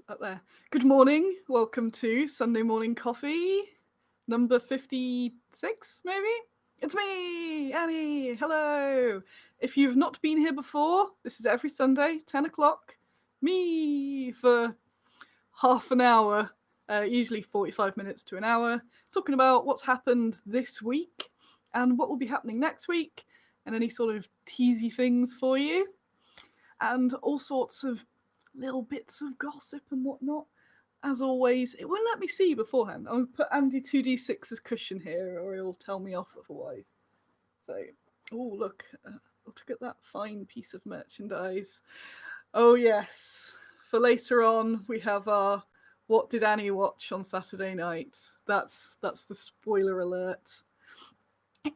Up there. Good morning. Welcome to Sunday Morning Coffee, number 56, maybe? It's me, Annie. Hello. If you've not been here before, this is every Sunday, 10 o'clock. Me for half an hour, usually 45 minutes to an hour, talking about what's happened this week and what will be happening next week and any sort of teasy things for you and all sorts of little bits of gossip and whatnot. As always, it won't let me see beforehand. I'll put Andy 2d6 as cushion here, or he'll tell me off otherwise. So, oh, look at that fine piece of merchandise. Oh, yes. For later on, we have our What Did Annie Watch on Saturday night? That's the spoiler alert.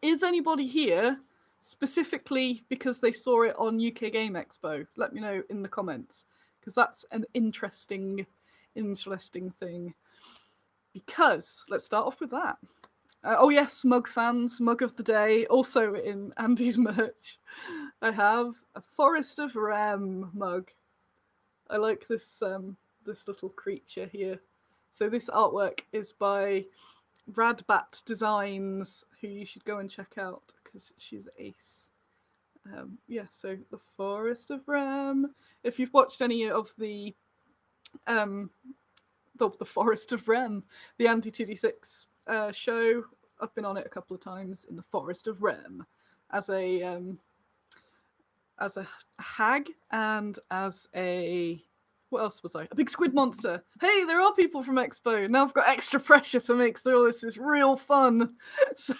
Is anybody here specifically because they saw it on UK Game Expo? Let me know in the comments, because that's an interesting thing. Because let's start off with that. Oh yes, mug fans, mug of the day. Also in Andy's merch, I have a Forest of Rem mug. I like this little creature here. So this artwork is by Radbat Designs, who you should go and check out because she's ace. So the Forest of Rem. If you've watched any of the Forest of Rem, the Anti 2d6 show, I've been on it a couple of times in the Forest of Rem as a hag and as a what else was I? A big squid monster. Hey, there are people from Expo. Now I've got extra pressure to make all this is real fun. So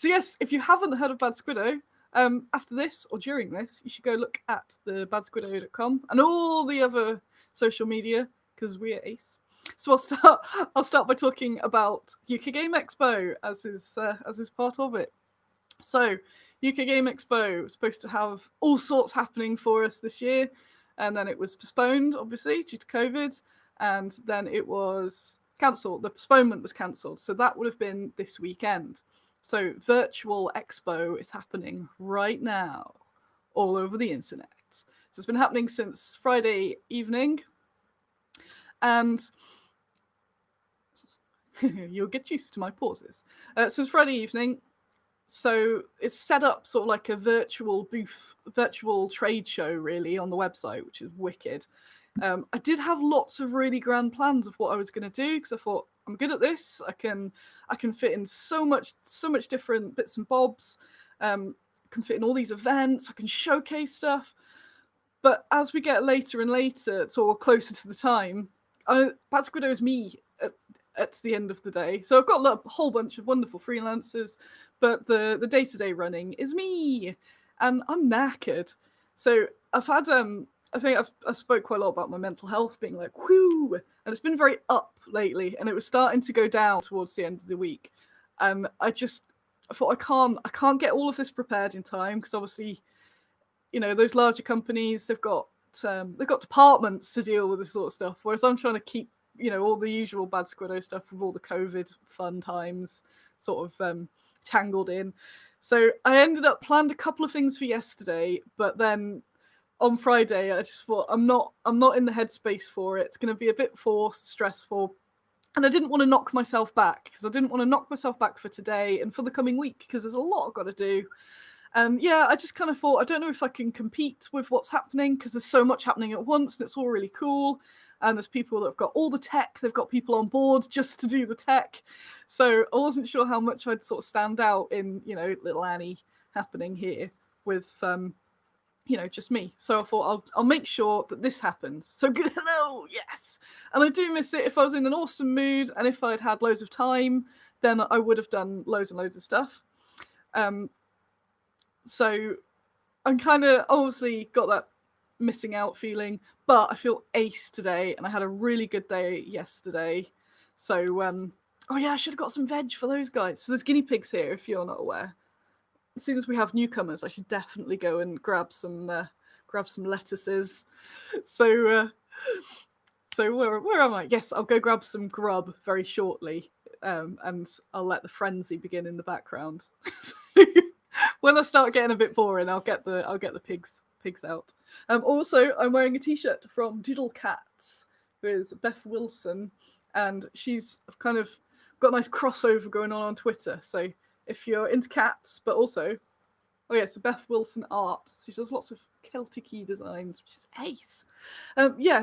yes, if you haven't heard of Bad Squiddo, after this or during this, you should go look at the badsquiddo.com and all the other social media because we're ace. So I'll start by talking about UK Game Expo as is part of it. So UK Game Expo was supposed to have all sorts happening for us this year, and then it was postponed, obviously, due to COVID, and then it was cancelled. The postponement was cancelled, so that would have been this weekend. So virtual Expo is happening right now all over the internet. So it's been happening since Friday evening, and you'll get used to my pauses. So it's Friday evening. So it's set up sort of like a virtual booth, virtual trade show, really, on the website, which is wicked. I did have lots of really grand plans of what I was going to do because I thought I'm good at this. I can fit in so much different bits and bobs. Can fit in all these events. I can showcase stuff. But as we get later and later, sort of closer to the time, Bad Squiddo is me at the end of the day. So I've got a whole bunch of wonderful freelancers, but the day-to-day running is me, and I'm knackered. So I've had I think I've spoke quite a lot about my mental health being like whoo, and it's been very up lately, and it was starting to go down towards the end of the week, and I thought I can't get all of this prepared in time because obviously, those larger companies they've got departments to deal with this sort of stuff, whereas I'm trying to keep all the usual Bad Squiddo stuff with all the COVID fun times sort of tangled in. So I ended up planned a couple of things for yesterday, but then on Friday I just thought I'm not in the headspace for it. It's going to be a bit forced, stressful, and I didn't want to knock myself back because I didn't want to knock myself back for today and for the coming week because there's a lot I've got to do. And I just kind of thought, I don't know if I can compete with what's happening because there's so much happening at once and it's all really cool. And there's people that have got all the tech, they've got people on board just to do the tech. So I wasn't sure how much I'd sort of stand out in, little Annie happening here with, just me. So I thought I'll make sure that this happens. So good, hello, yes. And I do miss it. If I was in an awesome mood and if I'd had loads of time, then I would have done loads and loads of stuff. So I'm kind of obviously got that missing out feeling, but I feel ace today and I had a really good day yesterday. So I should have got some veg for those guys. So there's guinea pigs here if you're not aware. As soon as we have newcomers, I should definitely go and grab some lettuces. So where am I? Yes, I'll go grab some grub very shortly, and I'll let the frenzy begin in the background. When I start getting a bit boring, I'll get the pigs out. Also, I'm wearing a t-shirt from Doodle Cats, who is Beth Wilson, and she's kind of got a nice crossover going on Twitter. So if you're into cats, but also, so Beth Wilson art. She does lots of Celtic-y designs, which is ace.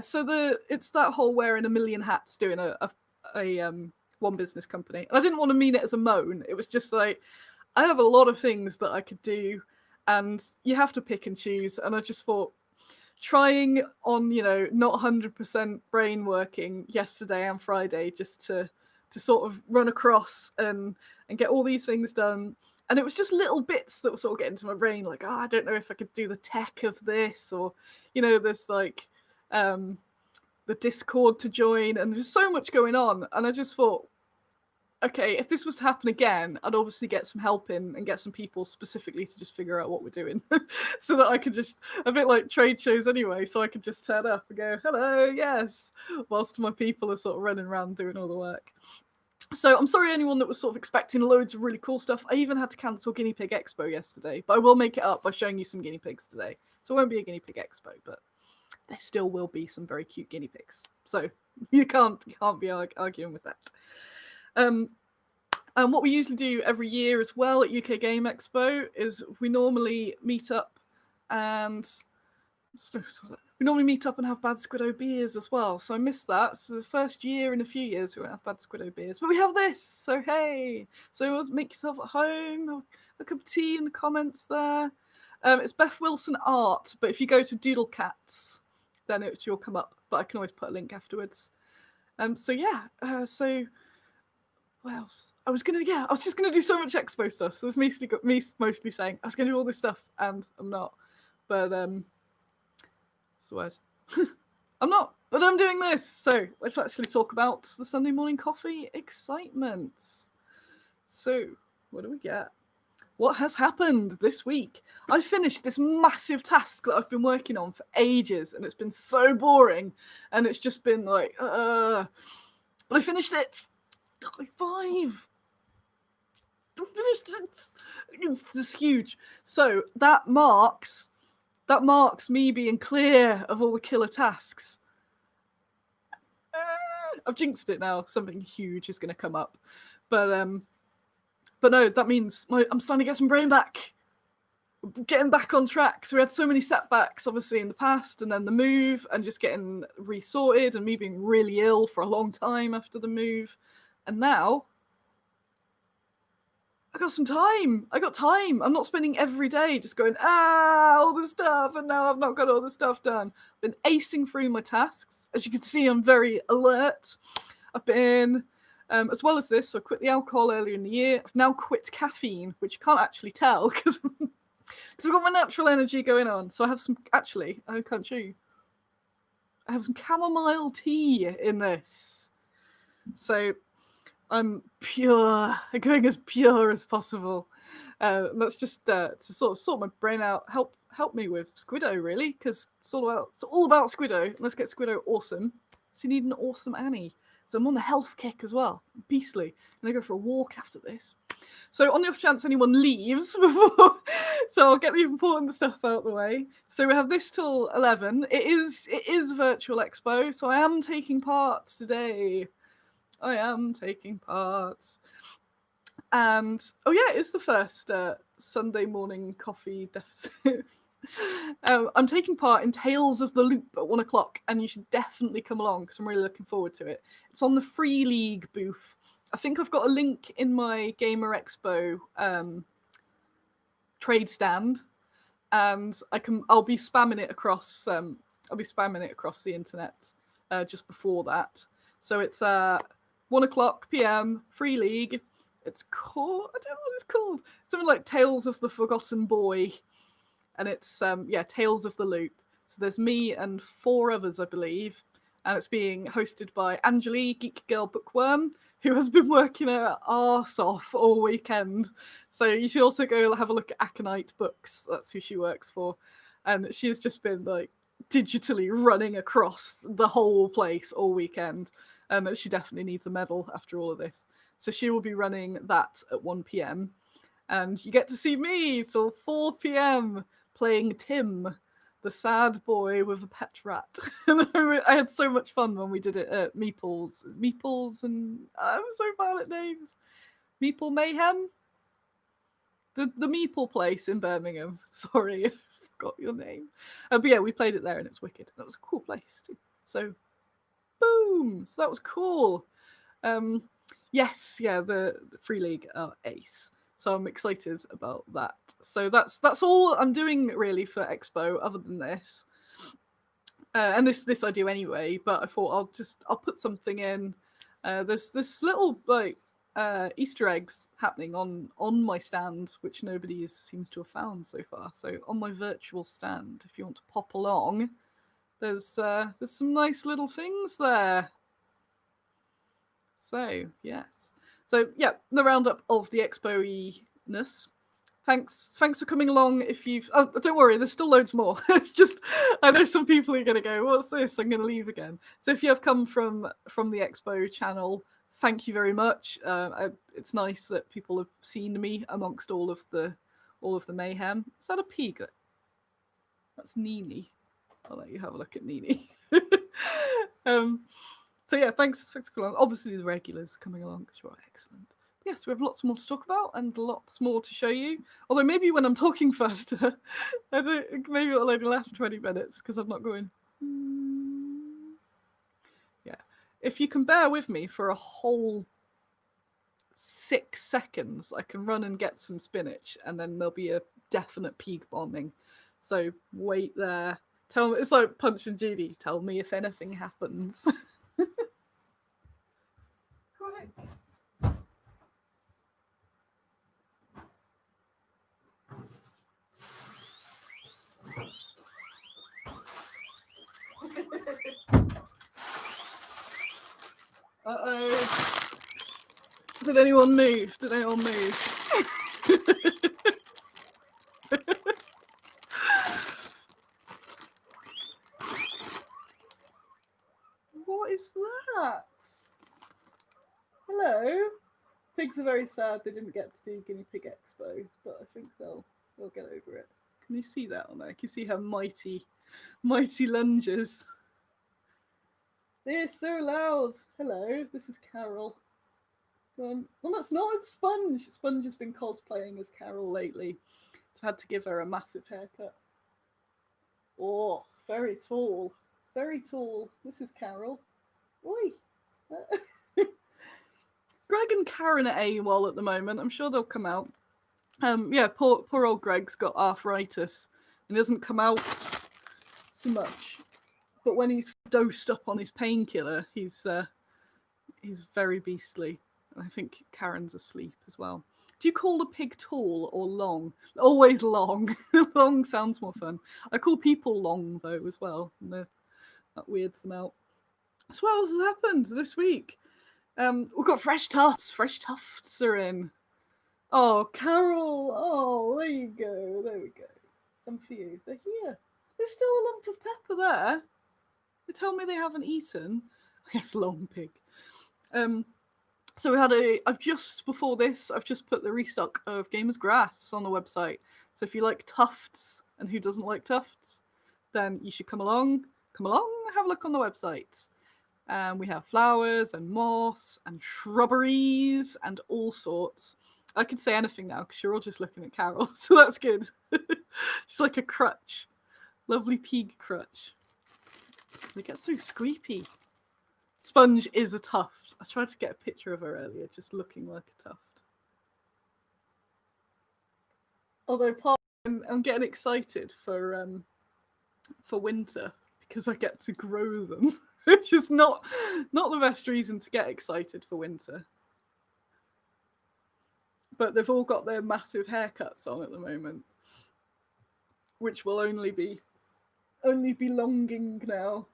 So it's that whole wearing a million hats, doing a one business company. And I didn't want to mean it as a moan. It was just like, I have a lot of things that I could do, and you have to pick and choose. And I just thought, trying on, not 100% brain working yesterday and Friday, just to sort of run across and get all these things done. And it was just little bits that were sort of getting into my brain, like, I don't know if I could do the tech of this, or, there's like the Discord to join, and there's so much going on. And I just thought, okay, if this was to happen again, I'd obviously get some help in and get some people specifically to just figure out what we're doing so that I could just, a bit like trade shows anyway, so I could just turn up and go, hello, yes, whilst my people are sort of running around doing all the work. So I'm sorry anyone that was sort of expecting loads of really cool stuff. I even had to cancel Guinea Pig Expo yesterday, but I will make it up by showing you some guinea pigs today. So it won't be a Guinea Pig Expo, but there still will be some very cute guinea pigs. So you can't be arguing with that. And what we usually do every year as well at UK Game Expo is we normally meet up and have Bad Squiddo beers as well. So I missed that. So the first year in a few years we won't have Bad Squiddo beers, but we have this. So hey, so make yourself at home. Have a cup of tea in the comments there. It's Beth Wilson art, but if you go to Doodle Cats, then you'll come up. But I can always put a link afterwards. So what else? I was just gonna do so much expo stuff. So it's mostly saying I was gonna do all this stuff, and I'm not. But what's the word? I'm not, but I'm doing this. So let's actually talk about the Sunday morning coffee excitements. So what do we get? What has happened this week? I finished this massive task that I've been working on for ages, and it's been so boring, and it's just been like, but I finished it. 5. I finished it. It's just huge. So that marks me being clear of all the killer tasks. I've jinxed it now. Something huge is going to come up, but no, that means I'm starting to get some brain back. Getting back on track. So we had so many setbacks, obviously, in the past, and then the move, and just getting resorted, and me being really ill for a long time after the move. And now, I got some time. I got time. I'm not spending every day just going, all the stuff, and now I've not got all the stuff done. I've been acing through my tasks. As you can see, I'm very alert. I've been, as well as this, so I quit the alcohol earlier in the year. I've now quit caffeine, which you can't actually tell, because I've got my natural energy going on. So I have some, actually, I can't show you. I have some chamomile tea in this. So I'm pure. I'm going as pure as possible. That's just to sort of sort my brain out. Help me with Squiddo, really, because it's all about Squiddo. Let's get Squiddo awesome. So you need an awesome Annie. So I'm on the health kick as well. Beastly. I'm gonna go for a walk after this. So on the off chance anyone leaves before, so I'll get the important stuff out of the way. So we have this till 11. It is virtual expo, so I am taking part today. I am taking part. And, it's the first Sunday morning coffee deficit. I'm taking part in Tales of the Loop at 1 o'clock, and you should definitely come along because I'm really looking forward to it. It's on the Free League booth. I think I've got a link in my Gamer Expo trade stand, and I'll be spamming it across the internet just before that. So it's 1 o'clock PM, Free League. It's called, I don't know what it's called. Something like Tales of the Forgotten Boy. And it's, Tales of the Loop. So there's me and 4 others, I believe. And it's being hosted by Angeli, Geek Girl Bookworm, who has been working her arse off all weekend. So you should also go have a look at Aconite Books. That's who she works for. And she has just been, like, digitally running across the whole place all weekend. And she definitely needs a medal after all of this. So she will be running that at 1 PM. And you get to see me till 4 PM playing Tim, the sad boy with a pet rat. I had so much fun when we did it at Meeple's. Meeple's and I'm so bad at names. Meeple Mayhem? The Meeple place in Birmingham. Sorry, I forgot your name. But yeah, we played it there and it was wicked. That was a cool place too. So, boom! So that was cool. Yes, yeah, the Free League are ace. So I'm excited about that. So that's all I'm doing really for Expo other than this. And this I do anyway, but I thought I'll put something in. There's this little like Easter eggs happening on my stand, which nobody seems to have found so far. So on my virtual stand, if you want to pop along, there's some nice little things there. So yes, so yeah, the roundup of the Expo-ness. Thanks for coming along. If you've don't worry, there's still loads more. It's just I know some people are going to go, "What's this?" I'm going to leave again. So if you have come from the Expo channel, thank you very much. It's nice that people have seen me amongst all of the mayhem. Is that a piglet? That's Nini. I'll let you have a look at Nini. So yeah, thanks for coming along. Obviously the regulars coming along because you're excellent. Yes, we have lots more to talk about and lots more to show you. Although maybe when I'm talking faster, maybe it'll only last 20 minutes because I'm not going. Yeah, if you can bear with me for a whole 6 seconds, I can run and get some spinach, and then there'll be a definite peak bombing. So wait there. Tell me, it's like Punch and Judy. Tell me if anything happens. Uh-oh. Did anyone move? What is that? Hello? Pigs are very sad they didn't get to do Guinea Pig Expo, but I think they'll get over it. Can you see that on there? Can you see her mighty lunges? They're so loud. Hello, this is Carol. Well, that's not. It's Sponge. Sponge has been cosplaying as Carol lately. So I had to give her a massive haircut. Oh, very tall. Very tall. This is Carol. Oi. Greg and Karen are AWOL at the moment. I'm sure they'll come out. Yeah, poor old Greg's got arthritis and doesn't come out so much. But when he's dosed up on his painkiller, he's very beastly. I think Karen's asleep as well. Do you call the pig tall or long? Always long. Long sounds more fun. I call people long though as well. And that weirds them out. So what else has happened this week? We've got fresh tufts. Fresh tufts are in. Oh, Carol. Oh, there you go. There we go. Some for you. They're here. There's still a lump of pepper there. They tell me they haven't eaten. I guess long pig. So we had I've just put the restock of Gamers Grass on the website. So if you like tufts, and who doesn't like tufts, then you should come along, have a look on the website. We have flowers and moss and shrubberies and all sorts. I can say anything now because you're all just looking at Carol, so that's good. She's like a crutch. Lovely pig crutch. They get so squeepy. Sponge is a tuft. I tried to get a picture of her earlier, just looking like a tuft. Although I'm getting excited for winter because I get to grow them, which is not the best reason to get excited for winter. But they've all got their massive haircuts on at the moment, which will only be longing now.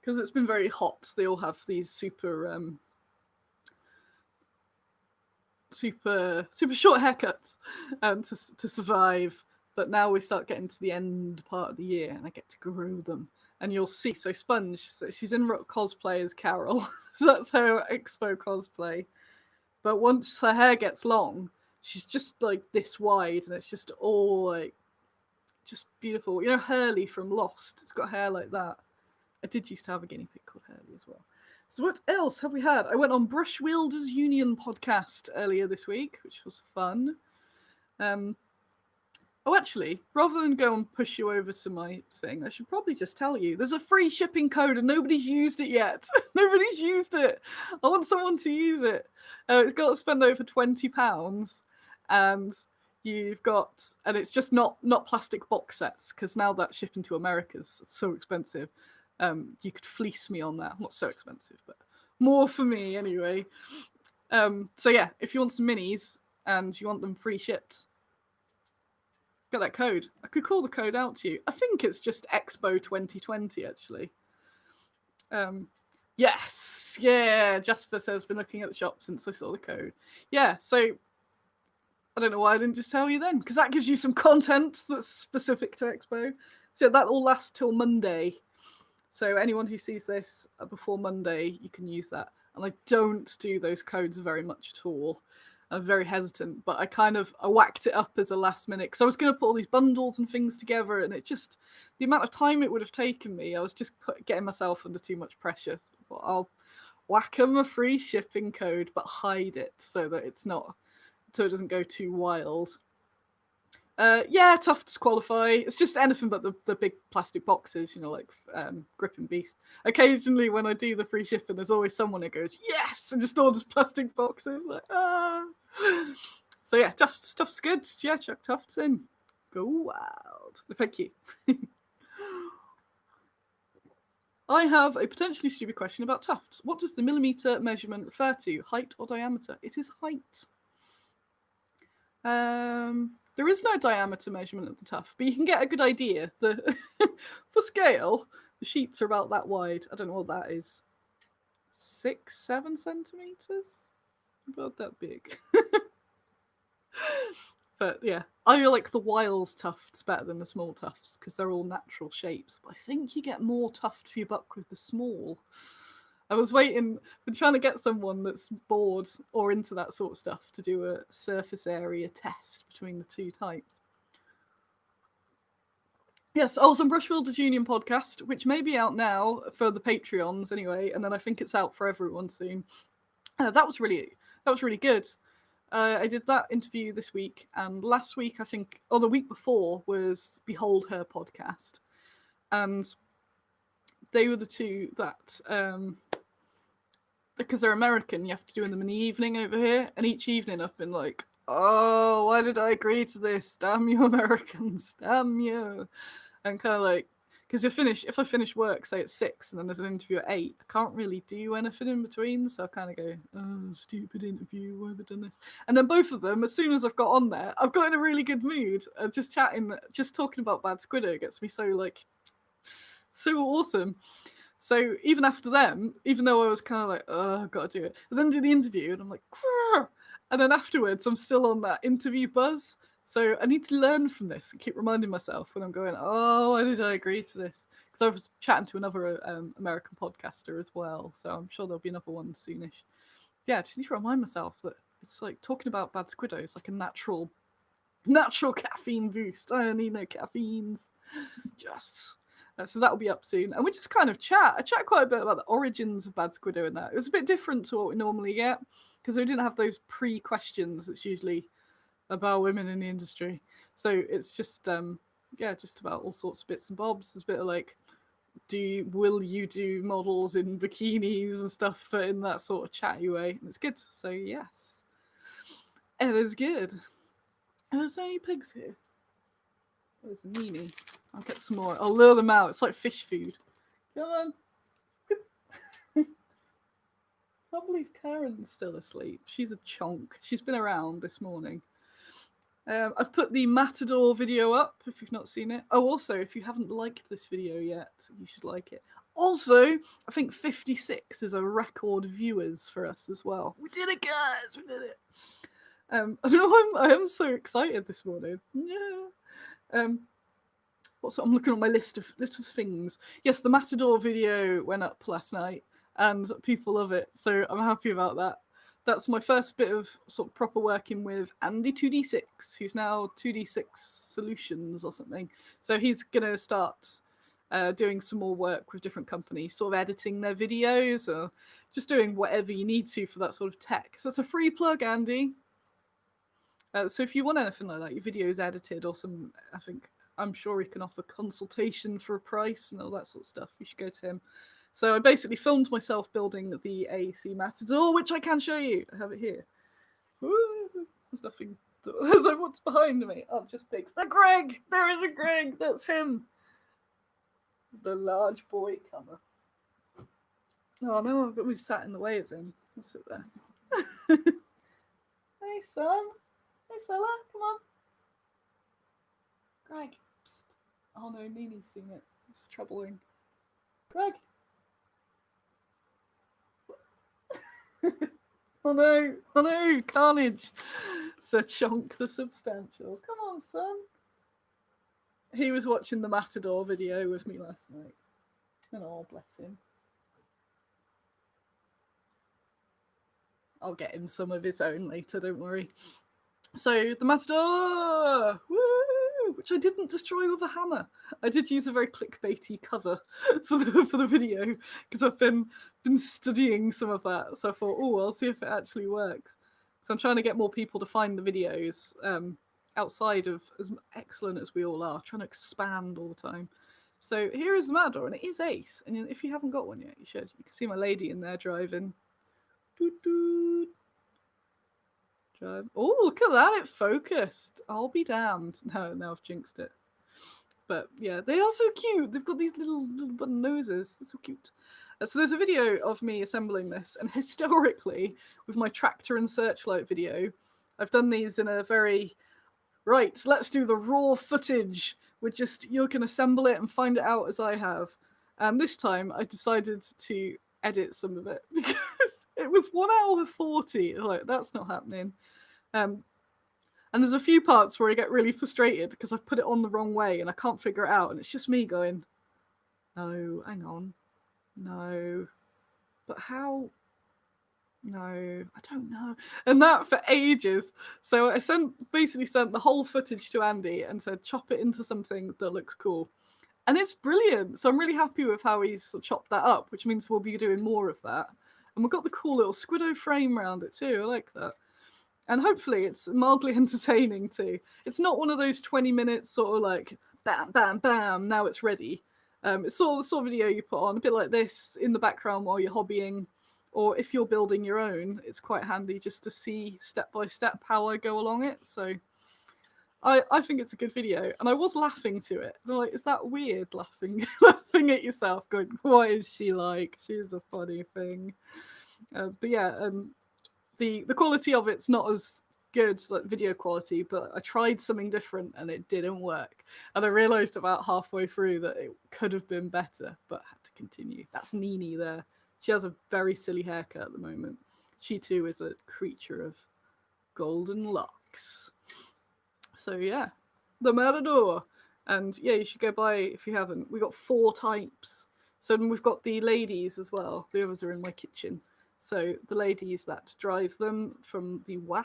Because it's been very hot, they all have these super short haircuts to survive. But now we start getting to the end part of the year, and I get to grow them. And you'll see. So Sponge, she's in cosplay as Carol. So that's her Expo cosplay. But once her hair gets long, she's just like this wide, and it's just all like just beautiful. You know Hurley from Lost? It's got hair like that. I did used to have a guinea pig called Hurley as well. So what else have we had? I went on Brush Wielders Union podcast earlier this week, which was fun. Oh, actually, rather than go and push you over to my thing, I should probably just tell you. There's a free shipping code and nobody's used it yet. Nobody's used it. I want someone to use it. It's got to spend over £20 and you've got, and it's just not plastic box sets, because now that shipping to America is so expensive. You could fleece me on that. Not so expensive, but more for me anyway. So yeah, if you want some minis and you want them free shipped, get that code. I could call the code out to you. I think it's just EXPO 2020 actually. Yes, yeah. Jasper says been looking at the shop since I saw the code. Yeah, so I don't know why I didn't just tell you then, because that gives you some content that's specific to EXPO. So that will last till Monday. So anyone who sees this before Monday, you can use that. And I don't do those codes very much at all. I'm very hesitant, but I whacked it up as a last minute, because I was going to put all these bundles and things together, and it just, the amount of time it would have taken me, I was just getting myself under too much pressure. But I'll whack them a free shipping code, but hide it so that it doesn't go too wild. Yeah, Tufts qualify. It's just anything but the big plastic boxes, like Grip and Beast. Occasionally when I do the free shipping, there's always someone who goes, yes, and just orders plastic boxes. Like, ah. So yeah, Tufts good. Yeah, chuck Tufts in. Go wild. Thank you. I have a potentially stupid question about Tufts. What does the millimetre measurement refer to? Height or diameter? It is height. There is no diameter measurement of the tuft, but you can get a good idea. For scale, the sheets are about that wide. I don't know what that is. 6-7 centimeters? About that big. But yeah, I like the wild tufts better than the small tufts, because they're all natural shapes. But I think you get more tuft for your buck with the small. I was been trying to get someone that's bored or into that sort of stuff to do a surface area test between the two types. Yes, some Brush Wielders Union podcast, which may be out now for the Patreons anyway, and then I think it's out for everyone soon. That was really good. I did that interview this week, and last week the week before was Behold Her podcast, and they were the two that, because they're American, you have to do them in the evening over here, and each evening I've been like, oh, why did I agree to this? Damn you Americans, damn you. And kind of like, because if I finish work, say at 6, and then there's an interview at 8, I can't really do anything in between, so I kind of go, oh, stupid interview, why have I done this? And then both of them, as soon as I've got on there, I've got in a really good mood. Just chatting, just talking about Bad Squiddo gets me so awesome. So even after them, even though I was kind of like, oh, I've got to do it, but then do the interview, and I'm like, Grr! And then afterwards, I'm still on that interview buzz. So I need to learn from this and keep reminding myself when I'm going, oh, why did I agree to this? Because I was chatting to another American podcaster as well, so I'm sure there'll be another one soonish. Yeah, I just need to remind myself that it's like talking about Bad Squiddo is like a natural caffeine boost. I don't need no caffeines. Just. So that'll be up soon. And we just kind of chat. I chat quite a bit about the origins of Bad Squiddo and that. It was a bit different to what we normally get, because we didn't have those pre-questions that's usually about women in the industry. So it's just, just about all sorts of bits and bobs. There's a bit of like, will you do models in bikinis and stuff, but in that sort of chatty way. And it's good. So yes, it is good. And there's so many pigs here. There's a meanie. I'll get some more. I'll lure them out. It's like fish food. Come on. Can't believe Karen's still asleep. She's a chonk. She's been around this morning. I've put the Matador video up if you've not seen it. Oh, also, if you haven't liked this video yet, you should like it. Also, I think 56 is a record viewers for us as well. We did it, guys. We did it. I am so excited this morning. Yeah. I'm looking at my list of things. Yes, the Matador video went up last night, and people love it, so I'm happy about that. that's my first bit of sort of proper working with Andy 2D6, who's now 2D6 Solutions or something. So he's going to start doing some more work with different companies, sort of editing their videos or just doing whatever you need to for that sort of tech. So it's a free plug, Andy. So if you want anything like that, your video's edited or some, I'm sure he can offer consultation for a price and all that sort of stuff. You should go to him. So I basically filmed myself building the AC Matador, which I can show you. I have it here. Woo! There's nothing. There's like, what's behind me? Oh, just pigs. The Greg! There is a Greg! That's him! The large boy comer. Oh no, I've always sat in the way of him. I'll sit there. Hey, son. Hey, fella. Come on. Greg. Psst. Oh no, Nini's seen it. It's troubling. Greg. Oh no, carnage. Sir Chonk the Substantial. Come on, son. He was watching the Matador video with me last night. And oh, bless him. I'll get him some of his own later, don't worry. So, the Matador! Woo! Which I didn't destroy with a hammer. I did use a very clickbaity cover for the video, because I've been studying some of that. So I thought, oh, I'll see if it actually works. So I'm trying to get more people to find the videos outside of as excellent as we all are, trying to expand all the time. So here is the Matador, and it is ace. And if you haven't got one yet, you should. You can see my lady in there driving. Doot, doot. Drive. Oh, look at that, it focused. I'll be damned. No, I've jinxed it. But yeah, they are so cute. They've got these little button noses. They're so cute. So there's a video of me assembling this, and historically, with my tractor and searchlight video, I've done these in a very, right, let's do the raw footage. You can assemble it and find it out as I have. And this time I decided to edit some of it because it was 1 hour 40. Like, that's not happening. And there's a few parts where I get really frustrated because I've put it on the wrong way and I can't figure it out. And it's just me going, no, hang on. No. But how? No, I don't know. And that for ages. So I basically sent the whole footage to Andy and said, chop it into something that looks cool. And it's brilliant. So I'm really happy with how he's chopped that up, which means we'll be doing more of that. And we've got the cool little Squiddo frame around it too. I like that. And hopefully it's mildly entertaining too. It's not one of those 20 minutes sort of like, bam, bam, bam, now it's ready. It's sort of video you put on, a bit like this in the background while you're hobbying. Or if you're building your own, it's quite handy just to see step by step how I go along it. So I think it's a good video. And I was laughing to it. I'm like, is that weird, laughing at yourself, going, what is she like? She's a funny thing. But yeah, the quality of it's not as good, like video quality, but I tried something different and it didn't work. And I realised about halfway through that it could have been better, but I had to continue. That's Nini there. She has a very silly haircut at the moment. She too is a creature of golden locks. So yeah, the Matador. And yeah, you should go buy it if you haven't. We got 4 types. So we've got the ladies as well. The others are in my kitchen. So the ladies that drive them from the WAF,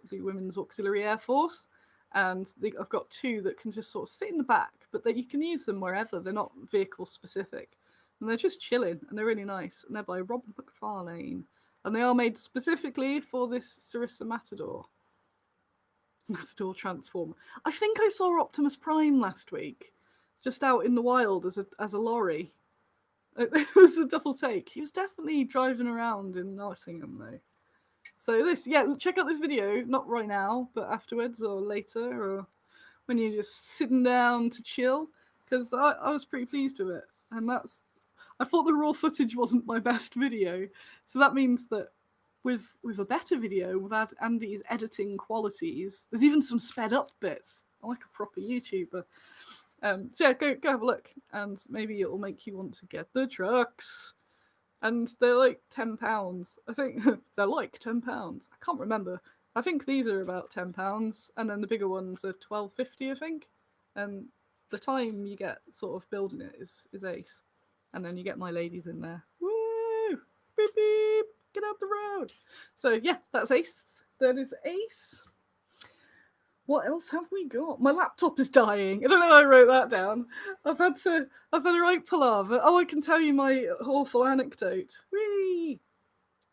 the Women's Auxiliary Air Force. And I've got 2 that can just sort of sit in the back, but that you can use them wherever. They're not vehicle specific. And they're just chilling, and they're really nice. And they're by Rob McFarlane. And they are made specifically for this Sarissa Matador. Matador Transformer. I think I saw Optimus Prime last week, just out in the wild as a lorry. It was a double take. He was definitely driving around in Nottingham though. So check out this video, not right now, but afterwards or later, or when you're just sitting down to chill, because I was pretty pleased with it. And I thought the raw footage wasn't my best video, so that means that with a better video, with Andy's editing qualities, there's even some sped up bits. I'm like a proper YouTuber. So yeah, go have a look, and maybe it'll make you want to get the trucks. And they're like £10. I think they're like £10. I can't remember. I think these are about £10, and then the bigger ones are £12.50, I think. And the time you get sort of building it is ace. And then you get my ladies in there. Woo! Beep beep! Get out the road. So yeah, that's Ace. That is Ace. What else have we got? My laptop is dying. I don't know how I wrote that down. I've had a right palaver. Oh, I can tell you my awful anecdote. Whee!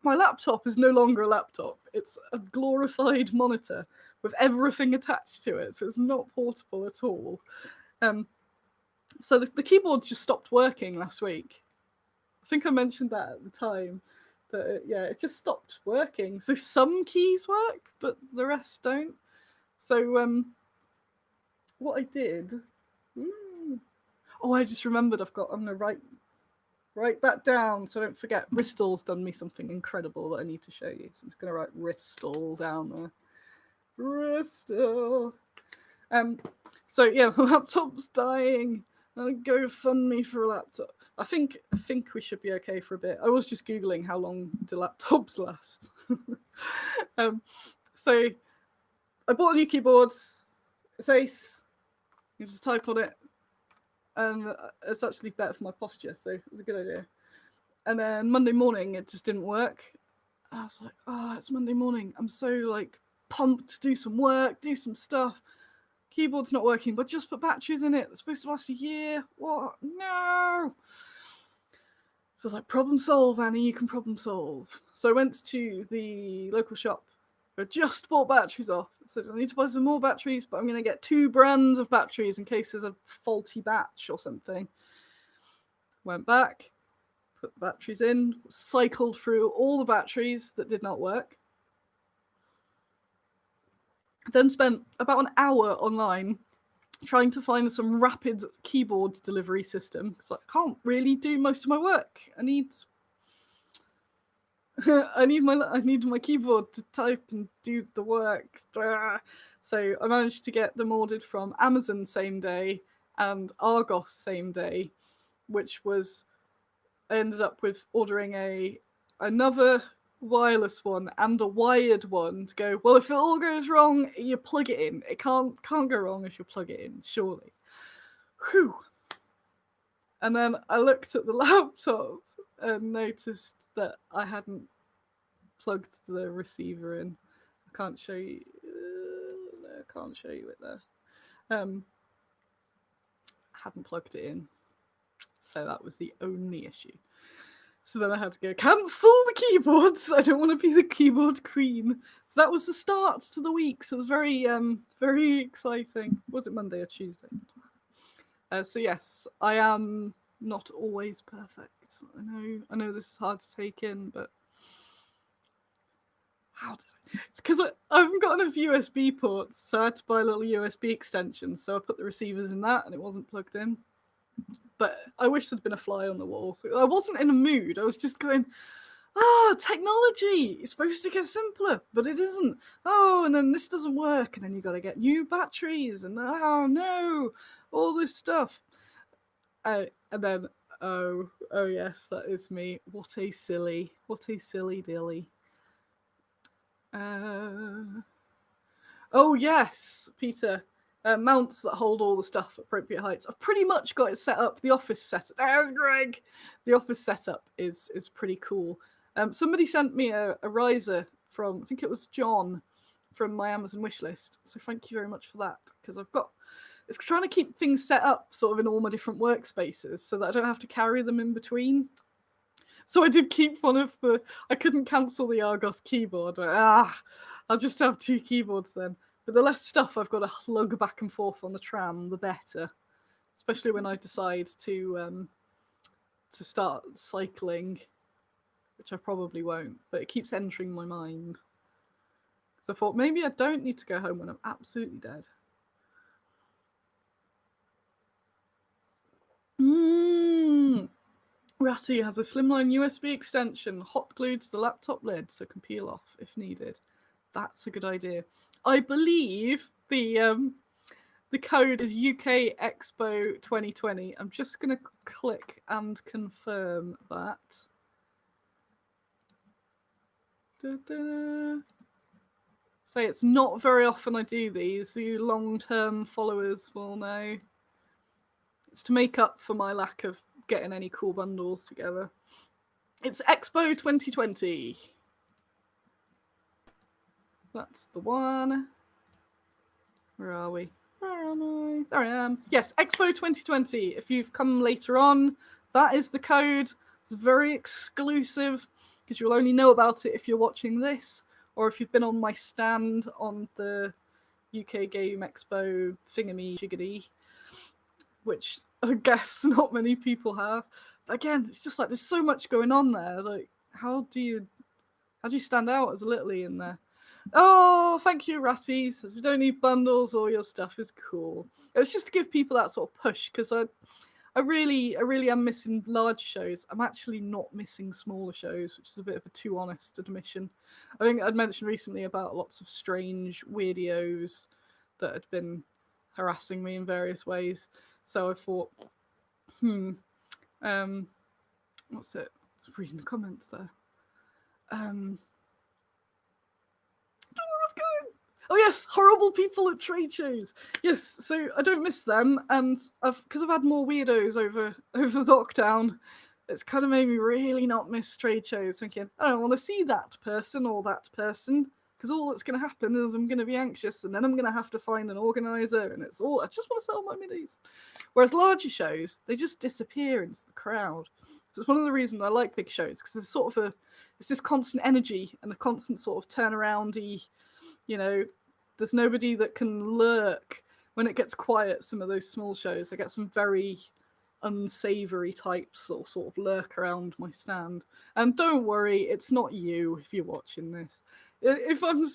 My laptop is no longer a laptop. It's a glorified monitor with everything attached to it, so it's not portable at all. So the keyboard just stopped working last week. I think I mentioned that at the time. That it just stopped working. So some keys work, but the rest don't. So what I did. Oh, I just remembered. I'm gonna write that down so I don't forget. Bristol's done me something incredible that I need to show you. So I'm just gonna write Bristol down there. Bristol. So yeah, my laptop's dying. Go fund me for a laptop. I think we should be okay for a bit. I was just googling how long do laptops last. So I bought a new keyboard. It's Ace. You just type on it, and it's actually better for my posture, so it was a good idea. And then Monday morning, it just didn't work. I was like, oh, it's Monday morning. I'm so like pumped to do some work, do some stuff. Keyboard's not working, but just put batteries in it. It's supposed to last a year. What? No. So I was like, problem solve, Annie, you can problem solve. So I went to the local shop. I just bought batteries off. So I need to buy some more batteries, but I'm going to get 2 brands of batteries in case there's a faulty batch or something. Went back, put the batteries in, cycled through all the batteries that did not work. Then spent about an hour online trying to find some rapid keyboard delivery system because I can't really do most of my work. I need my keyboard to type and do the work. So I managed to get them ordered from Amazon same day and Argos same day, which was I ended up with ordering another wireless one and a wired one to go, well, if it all goes wrong, you plug it in. It can't go wrong if you plug it in, surely. Whew. And then I looked at the laptop and noticed that I hadn't plugged the receiver in. I can't show you. No, I can't show you it there. I hadn't plugged it in. So that was the only issue. So then I had to go cancel the keyboards. I don't want to be the keyboard queen. So that was the start to the week. So it was very, very exciting. Was it Monday or Tuesday? So yes, I am not always perfect. I know this is hard to take in, but how did I? It's because I haven't got enough USB ports, so I had to buy a little USB extension. So I put the receivers in that, and it wasn't plugged in. But I wish there'd been a fly on the wall. So I wasn't in a mood. I was just going, technology. It's supposed to get simpler, but it isn't. Oh, and then this doesn't work. And then you got to get new batteries. And oh, no, all this stuff. And then, oh, yes, that is me. What a silly dilly. Oh, yes, Peter. Mounts that hold all the stuff at appropriate heights. I've pretty much got it set up. The office setup. There's Greg. The office setup is pretty cool. Somebody sent me a riser from, I think it was John, from my Amazon wishlist. So thank you very much for that, because it's trying to keep things set up sort of in all my different workspaces so that I don't have to carry them in between. So I did keep I couldn't cancel the Argos keyboard. I'll just have 2 keyboards then. But the less stuff I've got to lug back and forth on the tram, the better. Especially when I decide to start cycling, which I probably won't. But it keeps entering my mind. So I thought maybe I don't need to go home when I'm absolutely dead. Ratty has a slimline USB extension hot glued to the laptop lid so it can peel off if needed. That's a good idea. I believe the code is UK EXPO 2020. I'm just going to click and confirm that. So it's not very often I do these. You long-term followers will know. It's to make up for my lack of getting any cool bundles together. It's EXPO 2020. That's the one. Where are we? Where am I? There I am. Yes, EXPO 2020. If you've come later on, that is the code. It's very exclusive because you'll only know about it if you're watching this or if you've been on my stand on the UK Game Expo thingamy jiggity, which I guess not many people have. But again, it's just like there's so much going on there. Like, how do you stand out as a littly in there? Oh, thank you, Ratty. Says we don't need bundles. All your stuff is cool. It was just to give people that sort of push because I really am missing large shows. I'm actually not missing smaller shows, which is a bit of a too honest admission. I think I'd mentioned recently about lots of strange weirdos that had been harassing me in various ways. So I thought, what's it? Just reading the comments there. Oh yes, horrible people at trade shows. Yes, so I don't miss them, and because I've had more weirdos over lockdown, it's kind of made me really not miss trade shows. Thinking I don't want to see that person or that person because all that's going to happen is I'm going to be anxious, and then I'm going to have to find an organizer, and it's all I just want to sell my minis. Whereas larger shows, they just disappear into the crowd. So it's one of the reasons I like big shows because it's sort of it's this constant energy and a constant sort of turnaroundy. There's nobody that can lurk when it gets quiet. Some of those small shows, I get some very unsavory types that sort of lurk around my stand. And don't worry, it's not you if you're watching this. If I'm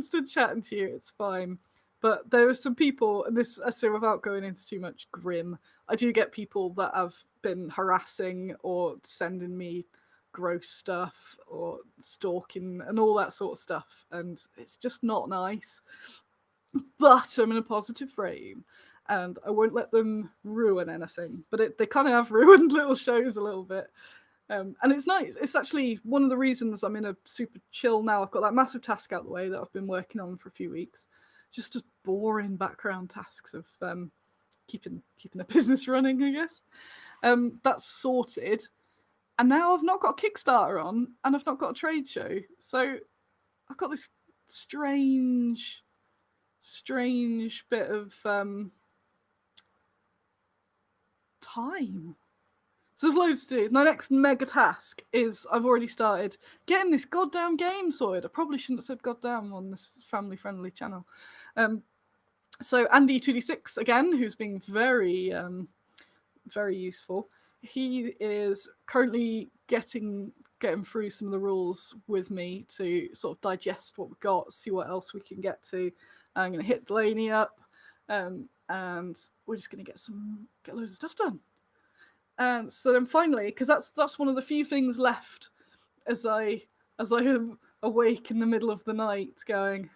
stood chatting to you, it's fine. But there are some people, and this, I say without going into too much grim, I do get people that have been harassing or sending me gross stuff or stalking and all that sort of stuff, and it's just not nice. But I'm in a positive frame and I won't let them ruin anything. But they kind of have ruined little shows a little bit. And it's nice. It's actually one of the reasons I'm in a super chill now. I've got that massive task out the way that I've been working on for a few weeks. Just boring background tasks of keeping a business running, I guess. That's sorted. And now I've not got a Kickstarter on, and I've not got a trade show. So I've got this strange bit of time. So there's loads to do. My next mega task is I've already started getting this goddamn game sorted. I probably shouldn't have said goddamn on this family-friendly channel. So Andy2D6, again, who's been very, very useful. He is currently getting through some of the rules with me to sort of digest what we've got, see what else we can get to. I'm going to hit Delaney up, and we're just going to get loads of stuff done. And so then finally, because that's one of the few things left, as I am awake in the middle of the night, going,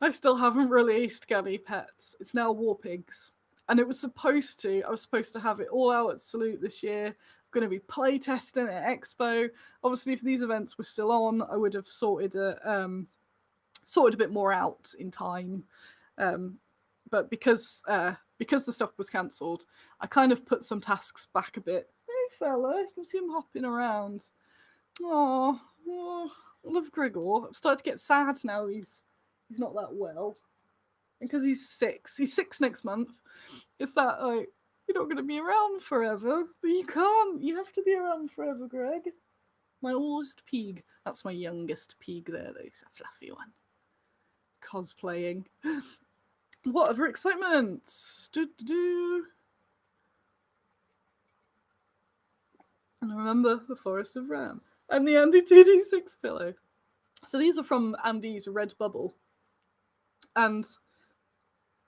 I still haven't released Galley Pets. It's now War Pigs. And I was supposed to have it all out at Salute this year. I'm going to be playtesting at Expo. Obviously, if these events were still on, I would have sorted a bit more out in time. But because the stuff was cancelled, I kind of put some tasks back a bit. Hey, fella, you can see him hopping around. Oh, I love Gregor. I've started to get sad now. He's not that well. Because he's 6. He's 6 next month. It's that, like, you're not going to be around forever. But you can't. You have to be around forever, Greg. My oldest pig. That's my youngest pig there, though. He's a fluffy one. Cosplaying. What other excitements? And I remember the Forest of Ram. And the Andy 2D6 pillow. So these are from Andy's Redbubble. And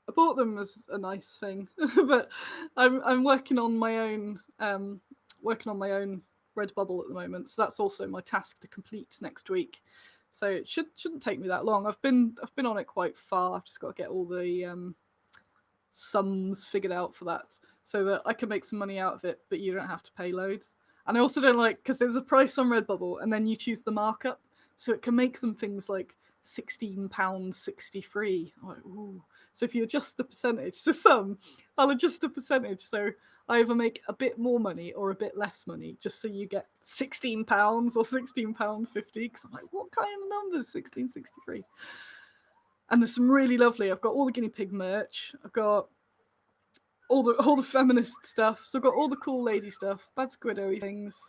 I bought them as a nice thing, but I'm working on my own Redbubble at the moment, so that's also my task to complete next week. So it shouldn't take me that long. I've been on it quite far. I've just got to get all the sums figured out for that, so that I can make some money out of it, but you don't have to pay loads. And I also don't like, because there's a price on Redbubble, and then you choose the markup, so it can make them things like £16.63. Like, ooh. So if you adjust the percentage, I'll adjust the percentage. So either make a bit more money or a bit less money, just so you get £16 or £16.50. Because I'm like, what kind of numbers? 16.63. And there's some really lovely. I've got all the guinea pig merch. I've got all the feminist stuff. So I've got all the cool lady stuff. Bad Squiddo things.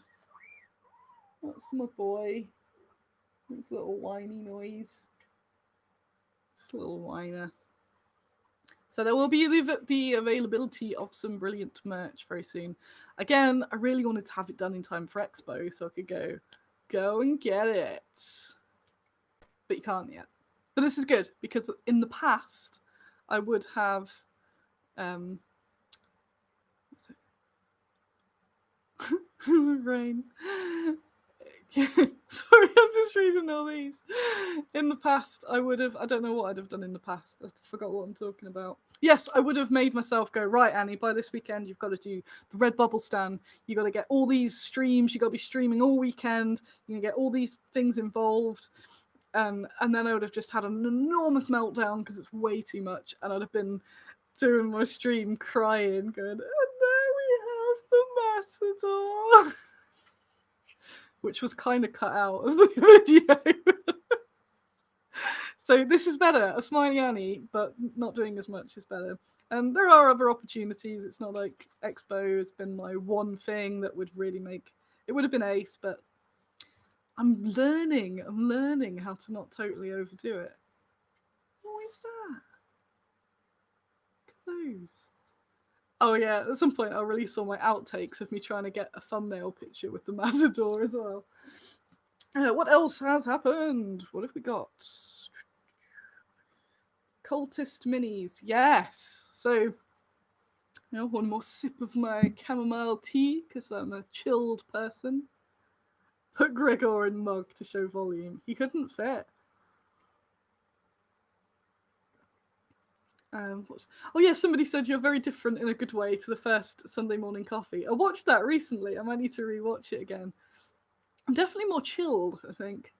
That's my boy. It's a little whiny noise. It's a little whiner. So there will be the availability of some brilliant merch very soon. Again, I really wanted to have it done in time for Expo, so I could go and get it. But you can't yet. But this is good, because in the past, I would have... Rain. Sorry, I'm just reading all these. In the past, I don't know what I'd have done in the past. I forgot what I'm talking about. Yes, I would have made myself go, right, Annie, by this weekend, you've got to do the Redbubble stand. You've got to get all these streams. You've got to be streaming all weekend. You're going to get all these things involved. And then I would have just had an enormous meltdown because it's way too much. And I'd have been doing my stream crying, going, and there we have the Matador. Which was kind of cut out of the video. So this is better. A smiley Annie, but not doing as much is better. And there are other opportunities. It's not like Expo has been my one thing that would really make... It would have been ace, but I'm learning how to not totally overdo it. What is that? Look at those. Oh yeah, at some point I'll release all my outtakes of me trying to get a thumbnail picture with the Matador as well. What else has happened? What have we got? Cultist minis, yes. So, one more sip of my chamomile tea because I'm a chilled person. Put Gregor in mug to show volume. He couldn't fit. Oh yeah, somebody said you're very different in a good way to the first Sunday morning coffee. I watched that recently. I might need to rewatch it again. I'm definitely more chilled, I think.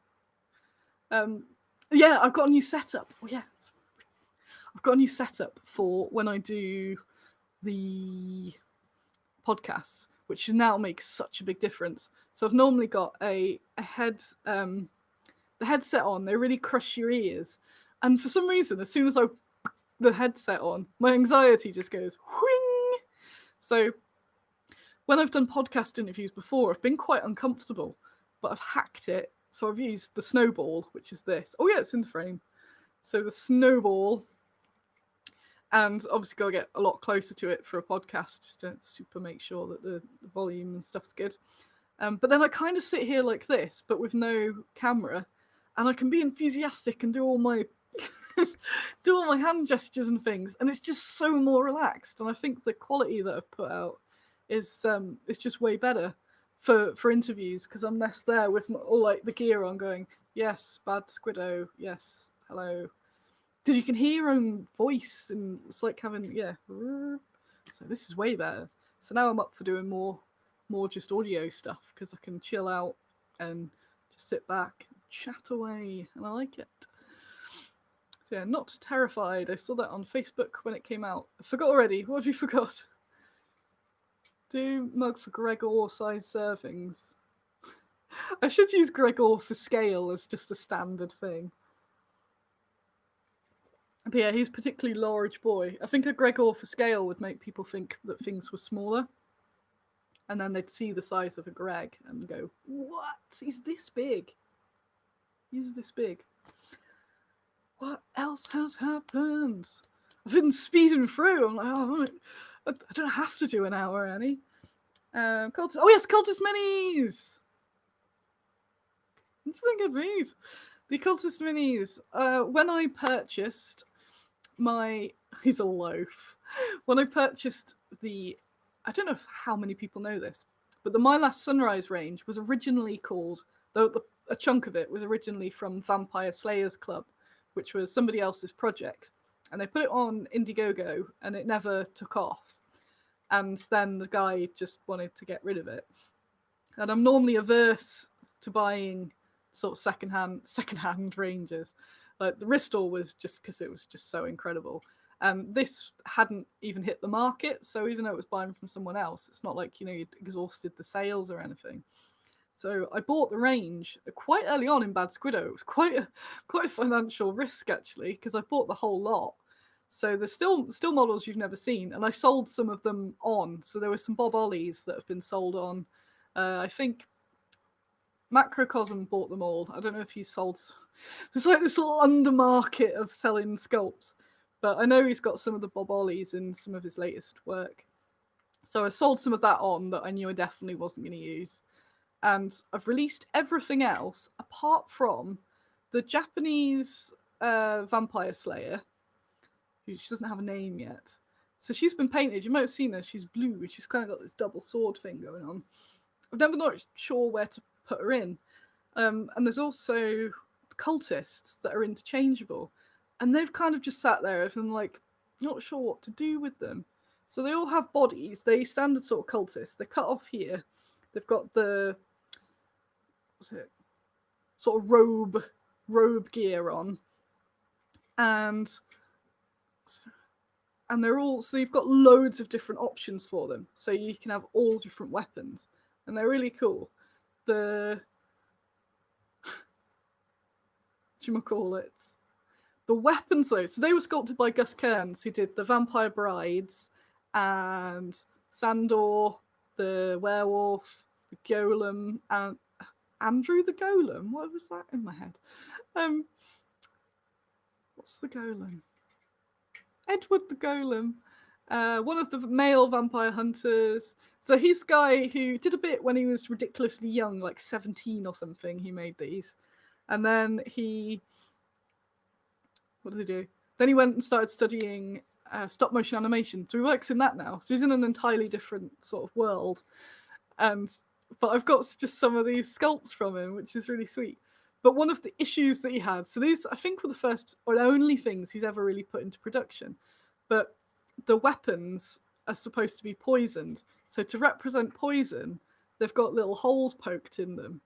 Yeah, I've got a new setup. Oh yeah, I've got a new setup for when I do the podcasts, which now makes such a big difference. So I've normally got the headset on. They really crush your ears, and for some reason, as soon as I the headset on, my anxiety just goes whing. So when I've done podcast interviews before, I've been quite uncomfortable, but I've hacked it. So I've used the snowball, which is this. Oh yeah, it's in the frame. So the snowball, and obviously got to get a lot closer to it for a podcast, just to super make sure that the volume and stuff's good. But then I kind of sit here like this, but with no camera, and I can be enthusiastic and do all my hand gestures and things, and it's just so more relaxed. And I think the quality that I've put out is just way better for interviews, because I'm less there with all like the gear on going, yes, Bad Squiddo, yes, hello. Because you can hear your own voice, and it's like having, yeah. So this is way better. So now I'm up for doing more just audio stuff, because I can chill out and just sit back and chat away, and I like it. So yeah, Not Terrified. I saw that on Facebook when it came out. I forgot already. What have you forgot? Do mug for Gregor size servings. I should use Gregor for scale as just a standard thing. But yeah, he's a particularly large boy. I think a Gregor for scale would make people think that things were smaller. And then they'd see the size of a Greg and go, what? He's this big. He's this big. What else has happened? I've been speeding through. I'm like, oh, I don't have to do an hour, Annie. Oh yes, Cultist Minis! It's in a good mood. The Cultist Minis. When I purchased he's a loaf. When I purchased I don't know how many people know this, but the My Last Sunrise range was originally called, a chunk of it was originally from Vampire Slayers Club, which was somebody else's project. And they put it on Indiegogo and it never took off. And then the guy just wanted to get rid of it. And I'm normally averse to buying sort of secondhand ranges. Like the Ristol was just because it was just so incredible. And this hadn't even hit the market, so even though it was buying from someone else, it's not like, you'd exhausted the sales or anything. So I bought the range quite early on in Bad Squiddo. It was quite a financial risk, actually, because I bought the whole lot. So there's still models you've never seen, and I sold some of them on. So there were some Bob Ollies that have been sold on. I think Macrocosm bought them all. I don't know if he sold. There's like this little undermarket of selling sculpts, but I know he's got some of the Bob Ollies in some of his latest work. So I sold some of that on that I knew I definitely wasn't going to use. And I've released everything else apart from the Japanese vampire slayer, who she doesn't have a name yet. So she's been painted. You might have seen her. She's blue. She's kind of got this double sword thing going on. I'm never not sure where to put her in. And there's also cultists that are interchangeable. And they've kind of just sat there and like, not sure what to do with them. So they all have bodies. They standard sort of cultists. They're cut off here. They've got the sort of robe gear on, and they're all, so you've got loads of different options for them, so you can have all different weapons, and they're really cool. The the weapons though, so they were sculpted by Gus Kearns, who did the Vampire Brides and Sandor the werewolf, the golem, and Andrew the Golem. What was that in my head? What's the Golem? Edward the Golem. One of the male vampire hunters. So he's a guy who did a bit when he was ridiculously young, like 17 or something. He made these. And then what did he do? Then he went and started studying stop motion animation. So he works in that now. So he's in an entirely different sort of world. But I've got just some of these sculpts from him, which is really sweet. But one of the issues that he had, so these I think were the first or only things he's ever really put into production, but the weapons are supposed to be poisoned. So to represent poison, they've got little holes poked in them.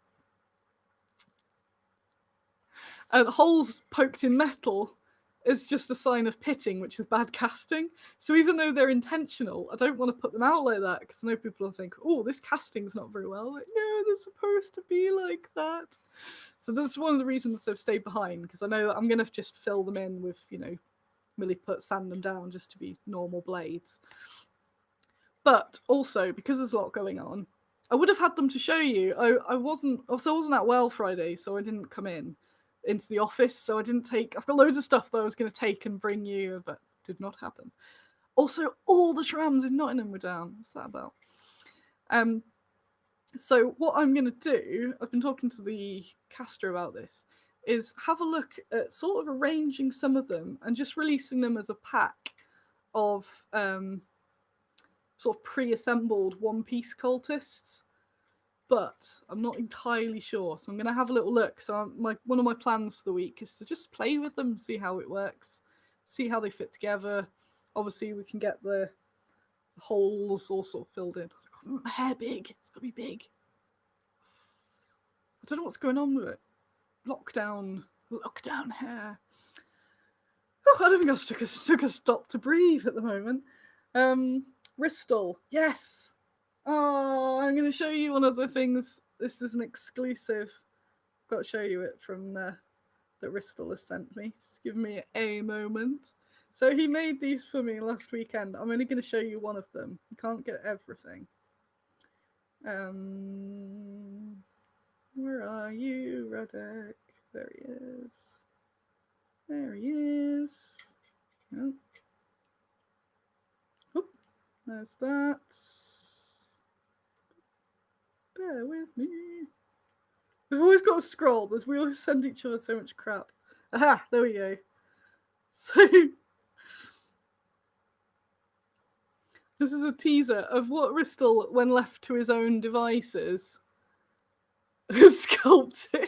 And holes poked in metal is just a sign of pitting, which is bad casting. So even though they're intentional, I don't want to put them out like that, because I know people will think, oh, this casting's not very well. Like, no, they're supposed to be like that. So that's one of the reasons they've stayed behind, because I know that I'm going to just fill them in with, really sand them down just to be normal blades. But also, because there's a lot going on, I would have had them to show you. I wasn't at Well Friday, so I didn't come into the office, so I've got loads of stuff that I was going to take and bring you, but did not happen. Also, all the trams in Nottingham were down. What's that about? So what I'm going to do, I've been talking to the caster about this, is have a look at sort of arranging some of them and just releasing them as a pack of sort of pre-assembled one-piece cultists. But I'm not entirely sure, so I'm going to have a little look. So one of my plans for the week is to just play with them, see how it works, see how they fit together. Obviously, we can get the holes all sort of filled in. My hair big. It's got to be big. I don't know what's going on with it. Lockdown hair. Oh, I don't think I took a stop to breathe at the moment. Bristol, yes. Oh, I'm going to show you one of the things. This is an exclusive. I've got to show you it from that Bristol has sent me. Just give me a moment. So he made these for me last weekend. I'm only going to show you one of them. You can't get everything. Where are you, Radek? There he is. There he is. Oh. Oh, there's that. Bear with me. We've always got to scroll. We always send each other so much crap. Aha, there we go. So this is a teaser of what Bristol, when left to his own devices, has sculpted.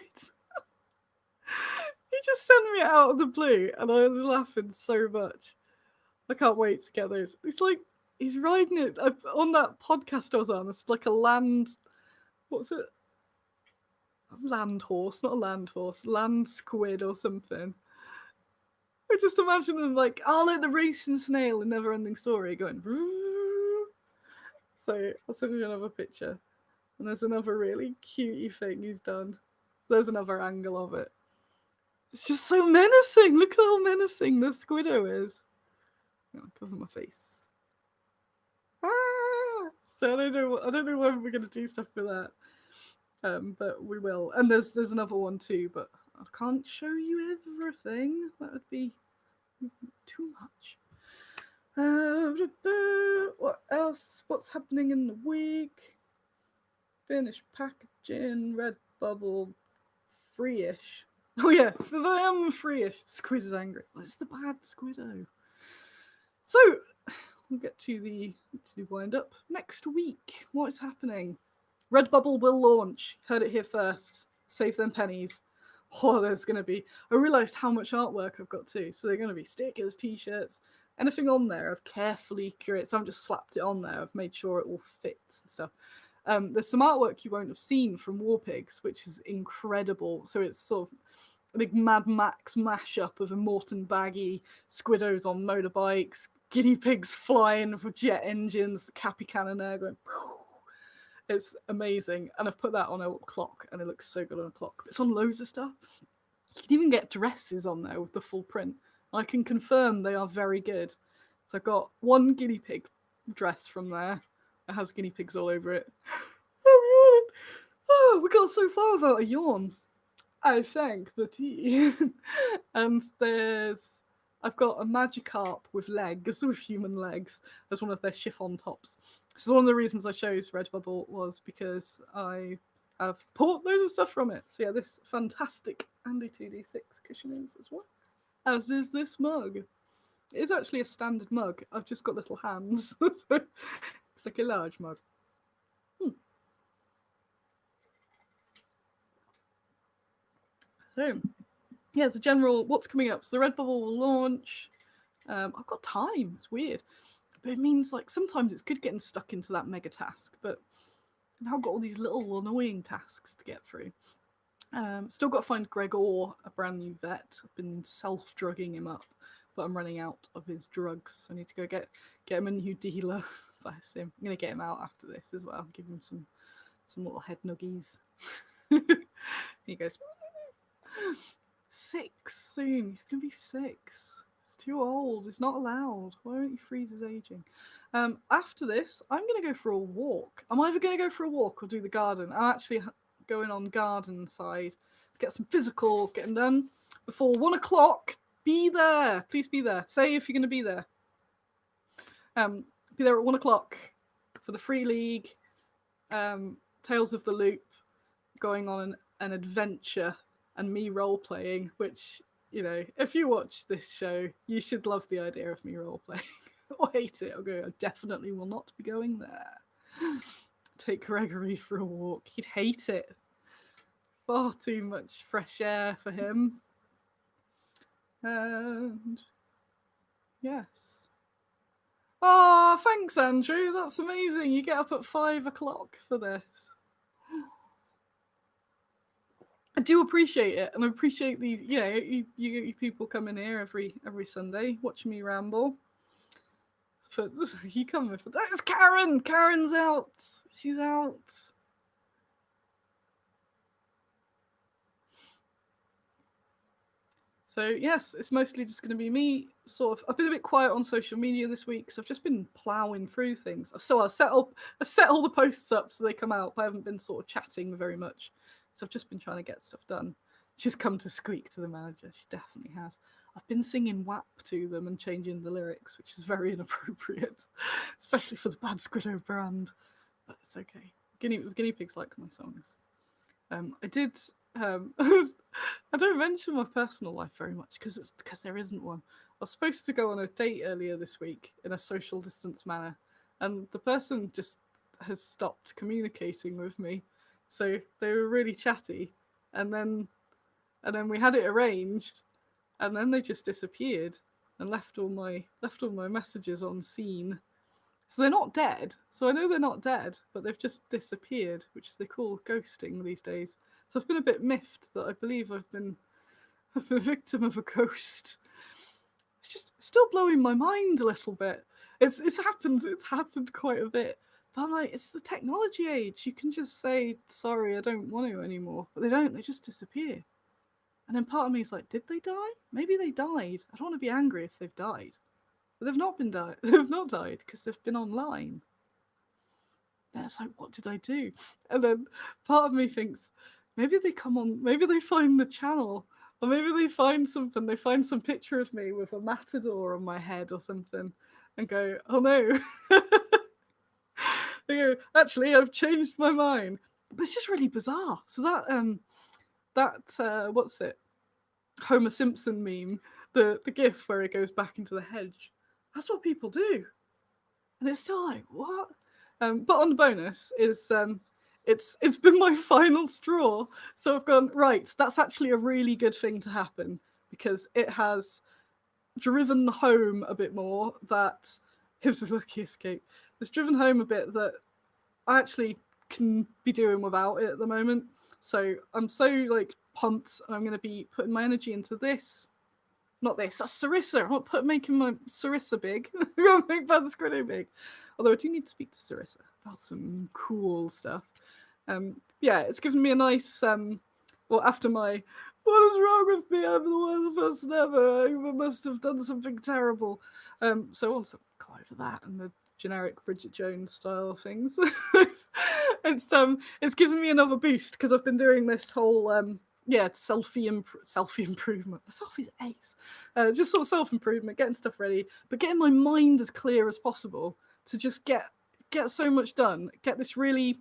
He just sent me out of the blue, and I was laughing so much. I can't wait to get those. It's like he's riding it on that podcast I was on. It's like a land. What's it? A land horse, not a land horse. Land squid or something. I just imagine them like, oh, like the racing snail in Neverending Story going. So I'll send you another picture. And there's another really cutie thing he's done. So there's another angle of it. It's just so menacing. Look how menacing the Squiddo is. Oh, cover my face. Ah! So I don't know when we're gonna do stuff for that. But we will. And there's another one too, but I can't show you everything. That would be too much. What else? What's happening in the week? Finished packaging, Redbubble, free-ish. Oh yeah, I am free-ish. Squid is angry. It's the bad Squiddo. So we'll get to the wind up next week. What is happening? Redbubble will launch. Heard it here first. Save them pennies. Oh, there's going to be... I realised how much artwork I've got too. So they're going to be stickers, t-shirts, anything on there. I've carefully curated. So I've just slapped it on there. I've made sure it all fits and stuff. There's some artwork you won't have seen from War Pigs, which is incredible. So it's sort of a big Mad Max mashup of Immortan Baggy, Squiddos on motorbikes, guinea pigs flying with jet engines, the Cappy Cannonair going... It's amazing. And I've put that on a clock, and it looks so good on a clock. It's on loads of stuff. You can even get dresses on there with the full print. I can confirm they are very good. So I've got one guinea pig dress from there. It has guinea pigs all over it. Oh, we got so far without a yawn. I thank the tea. And I've got a Magikarp with legs, with human legs, as one of their chiffon tops. So one of the reasons I chose Redbubble was because I have bought loads of stuff from it. So yeah, this fantastic Andy 2D6 cushion is as well. As is this mug. It is actually a standard mug. I've just got little hands. So it's like a large mug. So yeah, it's a general what's coming up. So the Redbubble will launch. I've got time. It's weird. But it means like sometimes it's good getting stuck into that mega task, but I've now got all these little annoying tasks to get through. Still got to find Gregor a brand new vet. I've been self-drugging him up, but I'm running out of his drugs. So I need to go get him a new dealer. Bless him. I'm gonna get him out after this as well. Give him some little head nuggies. He goes 6 soon. He's gonna be 6. Too old. It's not allowed. Why don't you freeze his aging? After this, I'm going to go for a walk. I'm either going to go for a walk or do the garden. I'm actually going on garden side. Get some physical getting done before 1 o'clock. Be there. Please be there. Say if you're going to be there. Be there at 1 o'clock for the Free League. Tales of the Loop. Going on an adventure and me role-playing, which... You know, if you watch this show, you should love the idea of me role-playing. Or hate it. I'll go, I definitely will not be going there. Take Gregory for a walk. He'd hate it. Far too much fresh air for him. And... yes. Oh, thanks, Andrew. That's amazing. You get up at 5 o'clock for this. I do appreciate it, and I appreciate these. You know, you people come in here every Sunday, watch me ramble. But you come with that's Karen. Karen's out. She's out. So yes, it's mostly just going to be me. Sort of. I've been a bit quiet on social media this week because I've just been ploughing through things. So I set all the posts up so they come out, but I haven't been sort of chatting very much. So I've just been trying to get stuff done. She's come to squeak to the manager. She definitely has. I've been singing WAP to them and changing the lyrics, which is very inappropriate, especially for the Bad Squiddo brand. But it's okay. Guinea pigs like my songs. I did. I don't mention my personal life very much because there isn't one. I was supposed to go on a date earlier this week in a social distance manner, and the person just has stopped communicating with me. So they were really chatty, and then we had it arranged, and then they just disappeared and left all my messages on scene. So they're not dead. So I know they're not dead, but they've just disappeared, which they call ghosting these days. So I've been a bit miffed that I believe I've been a victim of a ghost. It's just still blowing my mind a little bit. It's happened quite a bit. But I'm like, it's the technology age. You can just say, sorry, I don't want to anymore. But they don't, they just disappear. And then part of me is like, did they die? Maybe they died. I don't want to be angry if they've died. But they've not been died. They've not died because they've been online. Then it's like, what did I do? And then part of me thinks, maybe they come on, maybe they find the channel, or maybe they find something, they find some picture of me with a matador on my head or something, and go, oh no. They go, actually, I've changed my mind. But it's just really bizarre. So that what's it? Homer Simpson meme, the gif where it goes back into the hedge. That's what people do. And it's still like, what? But on the bonus is it's been my final straw. So I've gone, right, that's actually a really good thing to happen, because it has driven home a bit more that it was a lucky escape. It's driven home a bit that I actually can be doing without it at the moment. So I'm so like pumped, and I'm going to be putting my energy into this. Not this, that's Sarissa. I'm not making my Sarissa big. I'm going to make Bad Squiddo big. Although I do need to speak to Sarissa about some cool stuff. Yeah, it's given me a nice, well, after my, what is wrong with me? I'm the worst person ever. I must have done something terrible. So also go over that and the generic Bridget Jones style things. It's given me another boost, because I've been doing this whole selfie improvement. Selfie's ace. Just sort of self-improvement, getting stuff ready, but getting my mind as clear as possible to just get so much done. Get this really.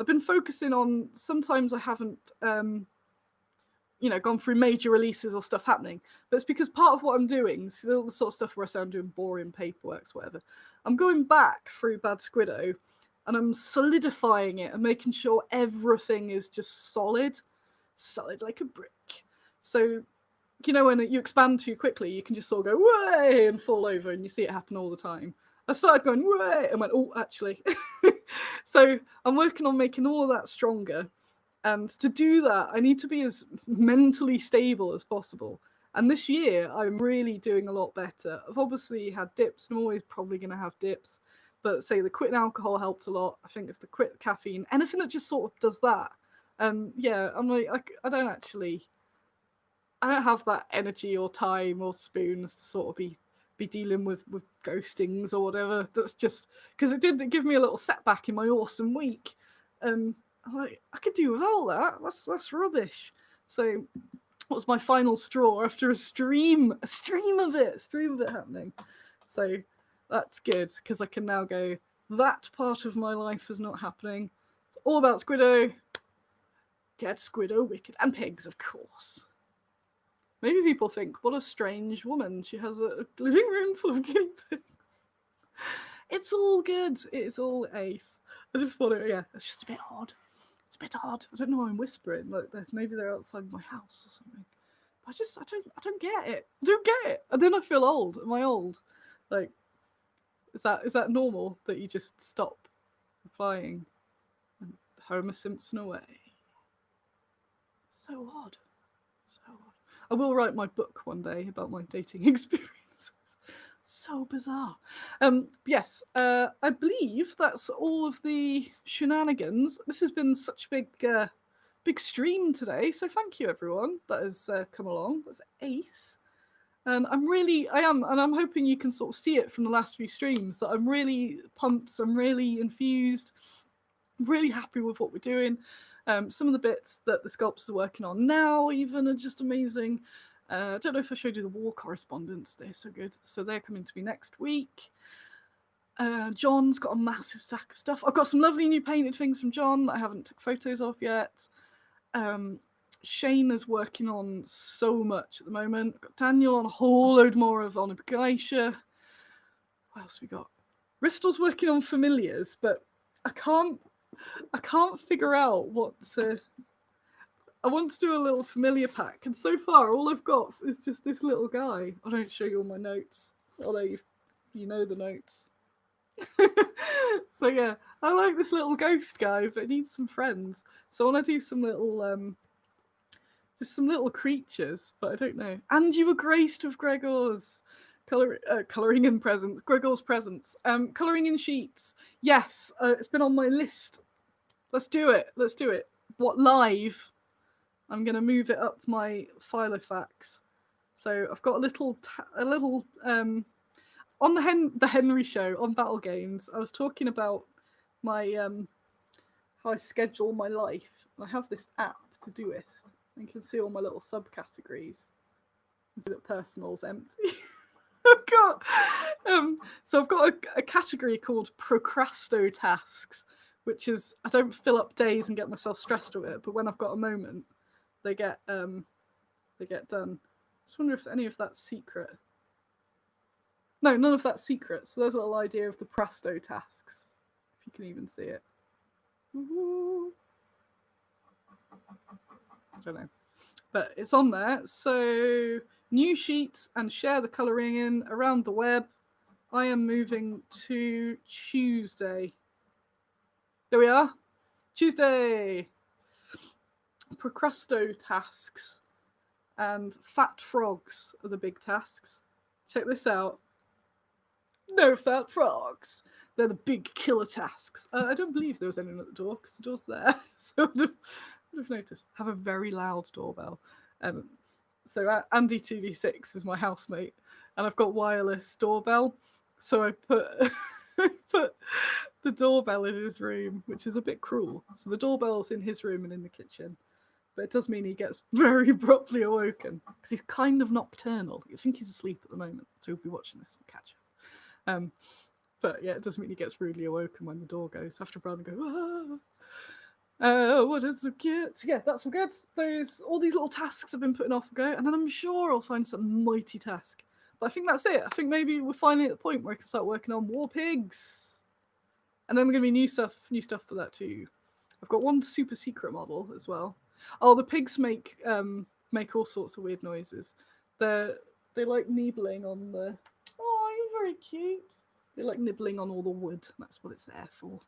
I've been focusing on. Sometimes I haven't, gone through major releases or stuff happening, but it's because part of what I'm doing, so all the sort of stuff where I say I'm doing boring paperwork, whatever. I'm going back through Bad Squiddo, and I'm solidifying it and making sure everything is just solid like a brick. So, when you expand too quickly, you can just sort of go, way, and fall over, and you see it happen all the time. I started going, way, and went, oh, actually. So I'm working on making all of that stronger. And to do that, I need to be as mentally stable as possible. And this year, I'm really doing a lot better. I've obviously had dips, and I'm always probably going to have dips. But say the quitting alcohol helped a lot. I think if the quit caffeine, anything that just sort of does that. Yeah, I'm like, I don't have that energy or time or spoons to sort of be dealing with ghostings or whatever. That's just because it did give me a little setback in my awesome week. I'm like, I could do without that. That's rubbish. So what was my final straw after a stream of it happening. So that's good, because I can now go, that part of my life is not happening. It's all about Squiddo. Get Squiddo wicked. And pigs, of course. Maybe people think, what a strange woman. She has a living room full of guinea pigs. It's all good. It's all ace. I just thought it's just a bit odd. It's a bit odd. I don't know why I'm whispering. Like, maybe they're outside my house or something. But I don't get it. I don't get it. And then I feel old. Am I old? Like, is that normal, that you just stop flying and Homer Simpson away? So odd. So odd. I will write my book one day about my dating experiences. So bizarre. Yes, I believe that's all of the shenanigans. This has been such a big stream today, so thank you everyone that has come along. That's ace. And I'm hoping you can sort of see it from the last few streams, that I'm really pumped, I'm really infused, I'm really happy with what we're doing. Some of the bits that the sculptors are working on now even are just amazing. I don't know if I showed you the war correspondence. They're so good. So they're coming to me next week. John's got a massive stack of stuff. I've got some lovely new painted things from John that I haven't took photos of yet. Shane is working on so much at the moment. Got Daniel on a whole load more of On a Glacier. What else we got? Bristol's working on Familiars, but I can't figure out what to. I want to do a little familiar pack, and so far all I've got is just this little guy. I don't show you all my notes, although you know the notes. So yeah, I like this little ghost guy, but it needs some friends. So I want to do some little, just some little creatures, but I don't know. And you were graced with Gregor's. Colouring in presents. Griggle's presents. Colouring in sheets. Yes, it's been on my list. Let's do it. What, live? I'm going to move it up my Filofax. So I've got a little on the Henry show on Battle Games. I was talking about my how I schedule my life. I have this app, Todoist. You can see all my little subcategories. You see that personal's empty. Oh god. So I've got a category called procrasto tasks, which is I don't fill up days and get myself stressed with it, but when I've got a moment, they get done. Just wonder if any of that's secret. No, none of that's secret. So there's a little idea of the procrasto tasks, if you can even see it. Woo-hoo. I don't know, but it's on there. So new sheets and share the colouring in around the web. I am moving to Tuesday. There we are. Tuesday. Procrasto tasks and fat frogs are the big tasks. Check this out. No fat frogs. They're the big killer tasks. I don't believe there was anyone at the door because the door's there. So I would have noticed. Have a very loud doorbell. So Andy 2D6 is my housemate, and I've got wireless doorbell. So I put put the doorbell in his room, which is a bit cruel. So the doorbell's in his room and in the kitchen. But it does mean he gets very abruptly awoken because he's kind of nocturnal. I think he's asleep at the moment, so he'll be watching this and catch up. But yeah, it does mean he gets rudely awoken when the door goes. I have to run and go, what is it? So yeah, that's all good. All these little tasks I've been putting off a go, and then I'm sure I'll find some mighty task. But I think that's it. I think maybe we're finally at the point where I can start working on War Pigs. And then there's going to be new stuff for that too. I've got one super secret model as well. Oh, the pigs make all sorts of weird noises. They like nibbling on the. Oh, you're very cute. They like nibbling on all the wood. That's what it's there for.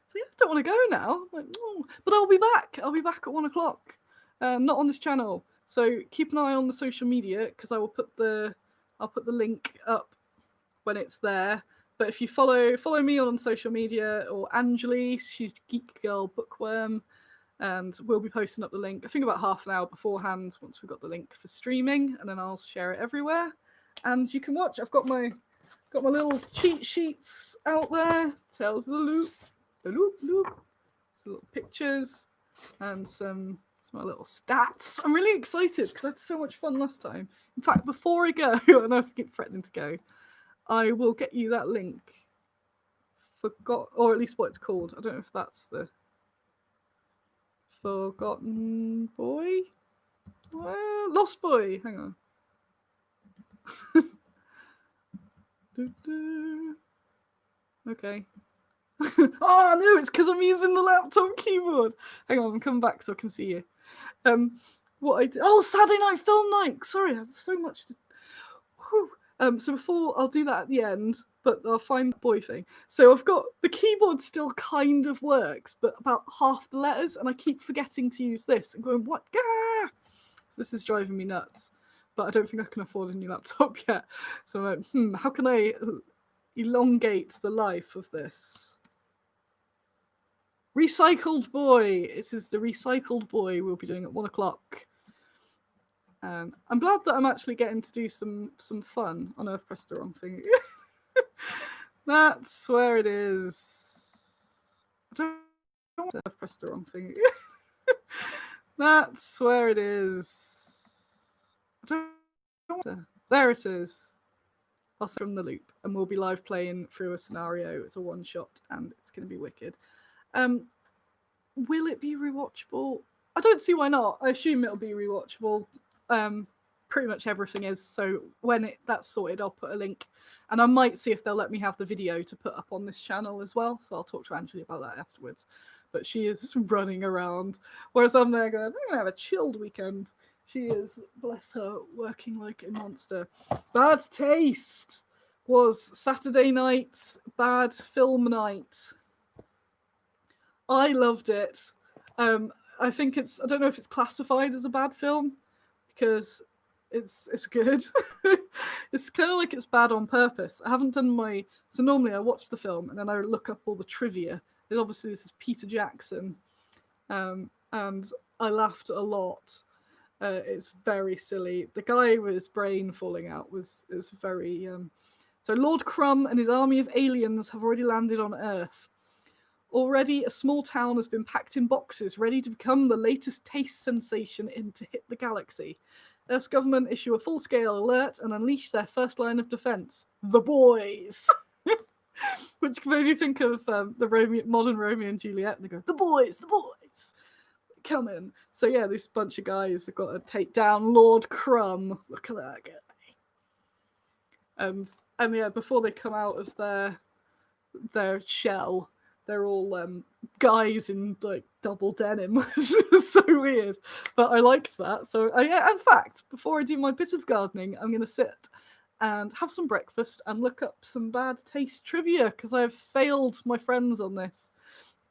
So yeah, I don't want to go now. But I'll be back. I'll be back at 1 o'clock. Not on this channel. So keep an eye on the social media because I'll put the link up when it's there. But if you follow me on social media or Anjali, she's Geek Girl Bookworm, and we'll be posting up the link. I think about half an hour beforehand once we've got the link for streaming, and then I'll share it everywhere. And you can watch. I've got my little cheat sheets out there. Tells the loop. Some little pictures and some little stats. I'm really excited because I had so much fun last time. In fact, before I go, and I keep threatening to go, I will get you that link. Or at least what it's called. I don't know if that's the Forgotten Boy? Well, Lost Boy. Hang on. Okay. Oh no, it's because I'm using the laptop keyboard. Hang on, I'm coming back so I can see you. What I did? Oh, Saturday night film night. Sorry, I have so much to. Whew. So before I'll do that at the end, but I'll find the boy thing. So I've got the keyboard still kind of works, but about half the letters, and I keep forgetting to use this and going what? Gah! So this is driving me nuts. But I don't think I can afford a new laptop yet. So I'm like, how can I elongate the life of this? Recycled Boy. This is the Recycled Boy we'll be doing at 1 o'clock. I'm glad that I'm actually getting to do some fun. Oh no, I've pressed the wrong thing. That's where it is. I don't I've pressed the wrong thing. That's where it is. There it is. I'll from the loop, and we'll be live playing through a scenario. It's a one shot, and it's going to be wicked. Will it be rewatchable? I don't see why not. I assume it'll be rewatchable. Pretty much everything is. So when that's sorted, I'll put a link, and I might see if they'll let me have the video to put up on this channel as well. So I'll talk to Anjali about that afterwards. But she is running around, whereas I'm there going, I'm gonna have a chilled weekend. She is, bless her, working like a monster. Bad Taste was Saturday night's bad film night. I loved it. I think I don't know if it's classified as a bad film because it's good. It's kind of like it's bad on purpose. I haven't done my... So normally I watch the film and then I look up all the trivia. And obviously this is Peter Jackson. And I laughed a lot. It's very silly. The guy with his brain falling out is very... So Lord Crumb and his army of aliens have already landed on Earth. Already, a small town has been packed in boxes, ready to become the latest taste sensation in to hit the galaxy. Earth's government issue a full-scale alert and unleash their first line of defense: the boys. Which made me think of the modern Romeo and Juliet. And they go, the boys, come in. So yeah, this bunch of guys have got to take down Lord Crumb. Look at that guy. And yeah, before they come out of their shell, they're all guys in like double denim. It's so weird, but I liked that. So yeah, in fact, before I do my bit of gardening, I'm going to sit and have some breakfast and look up some bad taste trivia because I've failed my friends on this.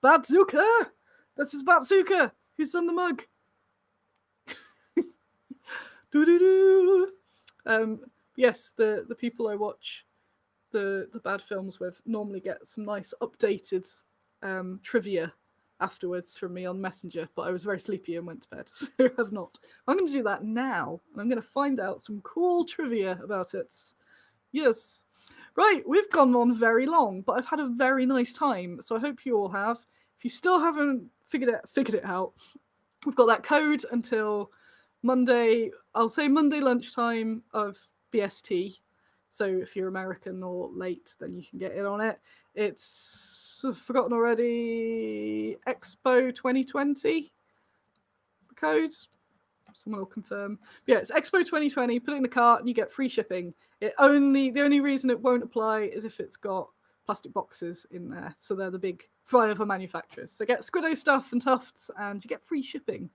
Bazooka! This is Bazooka! Who's done the mug? Doo-doo-doo. Yes, the people I watch the bad films with normally get some nice updated trivia afterwards from me on Messenger, but I was very sleepy and went to bed, so I have not. I'm going to do that now, and I'm going to find out some cool trivia about it. Yes. Right, we've gone on very long, but I've had a very nice time, so I hope you all have. If you still haven't figured it out, we've got that code until Monday, I'll say Monday lunchtime of BST. So if you're American or late, then you can get in on it. It's forgotten already. EXPO 2020. The code. Someone will confirm. But yeah, it's EXPO 2020. Put it in the cart and you get free shipping. The only reason it won't apply is if it's got plastic boxes in there. So they're the big flyover manufacturers. So get Squiddo stuff and Tufts and you get free shipping.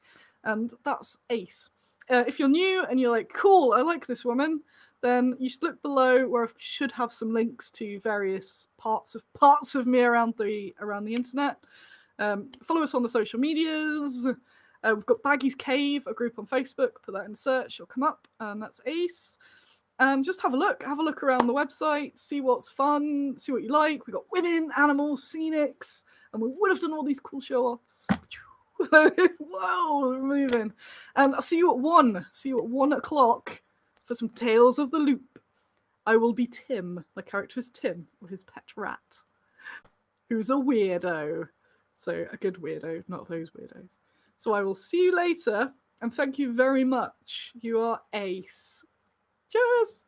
And that's ace. If you're new and you're like, cool, I like this woman, then you should look below where I should have some links to various parts of me around the internet. Follow us on the social medias. We've got Baggy's Cave, a group on Facebook. Put that in search, it'll come up, and that's ace. And just have a look around the website, see what's fun, see what you like. We've got women, animals, scenics, and we would have done all these cool show-offs. Whoa, we're moving. And I'll see you at 1. See you at 1 o'clock for some Tales of the Loop. I will be Tim. My character is Tim, or his pet rat, who's a weirdo. So a good weirdo, not those weirdos. So I will see you later, and thank you very much. You are ace. Cheers!